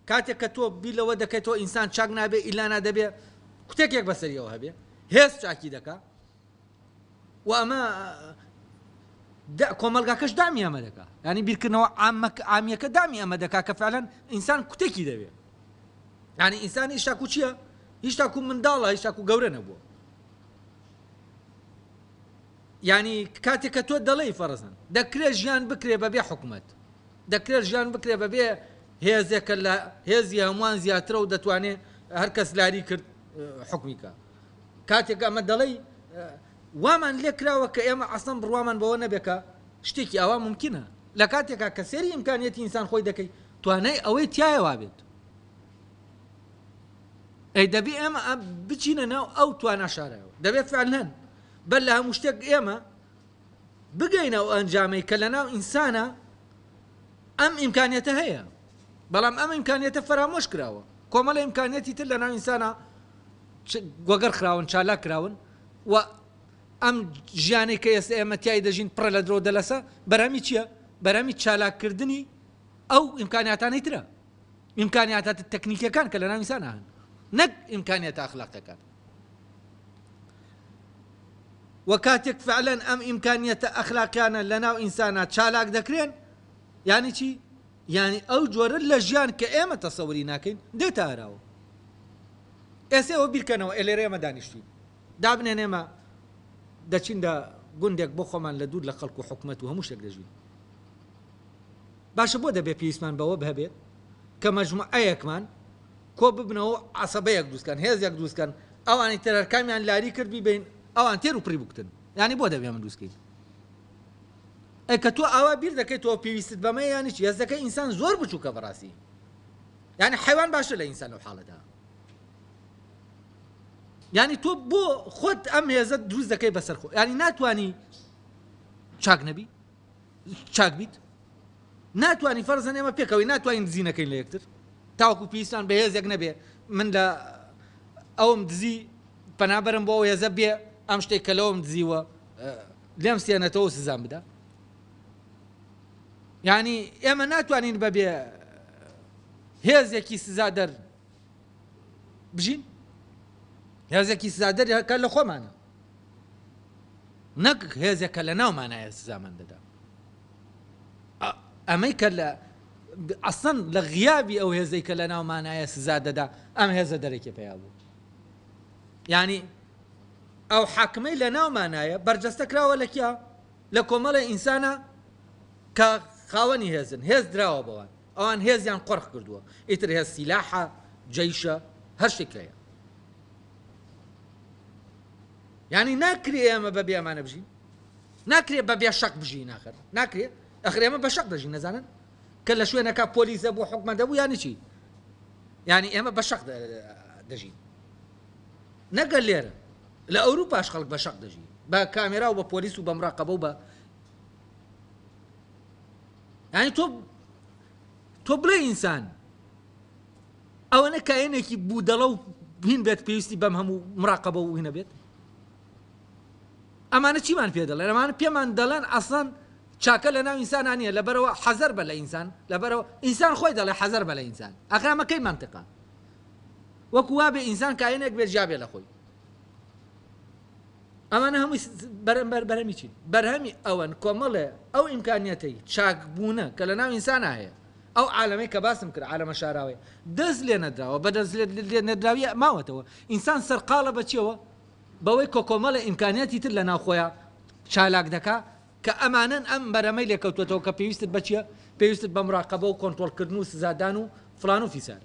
کاتێک کە تۆ بیلەوە دەکەیتەوە ئینسان چاک نابێ ئیلا نادەبێ کوتێکێک بەسەریەوە هەبێ هێز چاکی دەکا و ئەمە کۆمەلگاکەش دامی ئەمە دەکا ینی بیرکردنەوە عامیەکە دامی ئەمە دەکا کە فعلەن ئینسان کوتێکی دەوێ ینی ئینسان هیچ تاکو چییە؟ هیچ تاکو منداڵە هیچ تاکو گەورە نەبووە ینی کاتێک کە تۆ دەڵێی فەرزن دەکرێت ژیان بکرێ بەبێ حکومەت دەکرێت ژیان بکرێ بەبێ هێزێکە لە هێزی هەمووان زیاترە و دەتوانێت هەر کەس لاری کرد حکمیکە کاتێک ئەمە دەڵێی وامان لێ کراوە کە ئێمە ئەسڵەن بڕوامان بەوە نەبێکە شتێکی ئەوە ممکنە لە کاتێکا کە سێری ئیمکانیەتی ئینسان خۆی دەکەی توانای ئەوەی تایەوا بێت ئەی دەبێ ئێمە بچینە ناو ئەو توانە شارەوە دەبێت فعلەن بەل لە هەموو شتێک ئێمە بگەینە ئەو ئەنجامەی کە لە ناو ئینسانە ئەم ئیمکانیەتە هەیە بەڵام ئەم ئیمکانیەتە فەرامۆش کراوە کۆمەڵە ئیمکانیەتی تر لە ناو ئینسانە گۆگەر کراون چالاک کراون و ئەم ژیانەی کە ئێستا ئێمە تیای دەژین پڕە لە درۆ دەلەسە بەرهەمی چییە؟ بەرهەمی چالاککردنی ئەو ئیمکانیاتانەی ترە ئیمکانیاتات تەکنیکەکان کە لە ناو ئینسانە هەن نەک ئیمکانیەتە ئەخلاقیەکان و کاتێک فعلەن ئەم ئیمکانیەتە ئەخلاقیانە لە ناو ئینسانە چالاک دەکرێن یانی چی؟ یعنی ئەو جۆرە لە ژیان کە ئێمە تەسەوری ناکەین دێتە ئاراوە ئێستا ئەوە بیرکەنەوە ئێلێرە ئێمە دانیشتوین دابنێنێمە دەچیندا گوندێک بۆ خۆمان لە دوور لە خەڵک و حکومەت و هەموو شتێک دەژین باشە بۆ دەبێت پێویستمان بەوە بهەبێت کە مەجموعەیەکمان کۆ ببنەوە عەسەبەیەک دروستکەن هێزێک دروستکەن ئەوانی تەرەرکامیان لاری کرد بیبین ئەوان تێر و پڕی بکتن یعنی بۆ دەبێ من دروستکەین ئەی کە تۆ ئاوا بیر دەکەیتەوە پێویستت بەمە یانی چی هێز دەکەی ئینسان زۆر بچووکە بەڕاستی یعنی حیوان باشتر لە ئینسان لەو حاڵەدا یعنی تۆ بۆ خۆت ئەم هێزت دروست دەکەی بەسەر خۆ ینی ناتوانی چاک نەبی چاک بیت ناتوانی فەرزەن ئێمە پێکەوەی ناتوانین دزی نەکەین لە یەکتر تاوەکو پێویستان بە هێزێک نەبێ من لە ئەوم دزی پەنابەرم بۆ ئەو هێزە بێ ئەم شتێک کە لەوەم دزیوە لێم سێنێتەوە سزام بدە یعنی ئێمە ناتوانین بەبێ هێزێکی سزادەر بژین هێزێکی سزادەر کە لە خۆمانە نەک هێزێکە لە ناومانایە سزامان دەدا ئەمەی کە لە ئەسڵەن لە غیابی ئەو هێزەی کە لە ناومانایە سزا دەدا ئەم هێزە دەرەکی پێیا بوو یعنی ئەو حاکمەی لە ناومانایە بەرجەستە کراوە لە کیا لە کۆمەڵی ئینسانە کە خاوەنی هێزن هێز دراوە بەوان ئەوان هێزیان قۆرخ کردووە ئیتر هێز سیلاحە جەیشە هەر شتێکەیە یعنی ناکرێ ئێمە بەبێ ئەمانە بژین ناکرێ بەبێ شەق بژین ئاخر ناکرێ ئەخر ئێمە بە شەق دەژین نەزانن کە لە شوێنەکە پۆلیسە بۆ حکومە دەبوو یانی چی یعنی ئێمە بە شەق دەژین نەگەر لێرە لە ئەوروپاش خەڵک بە شەق دەژین بە کامێرا و بە پۆلیس و بە مراقەبە و بە یعنی تۆ بڵێ ئینسان ئەوەنە کایەنێکی بوودەڵە و هین بێت پێویستی بەم هەموو مراقەبە و هینە بێت ئەمانە چیمان پێ دەڵێن ئەمانە پێمان دەڵێن ئەسڵەن چاکە لە ناو ئینسانان نییە لەبەرەوە حەزەر بە لە ئینسان لەبەرەوە ئینسان خۆی دەڵێ حەزەر بە لە ئینسان ئەخرامەکەی منطقە وەکو وابێ ئینسان کایەنێک بێت جا بێ لە خۆی ئەمانە هەمووی بەرهەمی چین بەرهەمی ئەوەن کۆمەڵێ ئەو ئیمکانیەتەی چاکبوونە کە لە ناو ئینسانە هەیە ئەو عالەمەی کە باسم کرد عالەمە شاراوەیە دەست لێ نەدراوە بە دەست لێ نەدراویە ماوەتەوە ئینسان سەرقاڵە بەچیەوە بەوەی کۆمەڵە ئیمکانیەتی تر لە ناو خۆیان چالاک دەکا کە ئەمانن ئەم بەرەمەی لێکەوتوێتەوە کە پێویستت بەچیە پێویستت بە مراقەبە و کۆنتڕۆڵکردن و سزادان و فلان و فیسار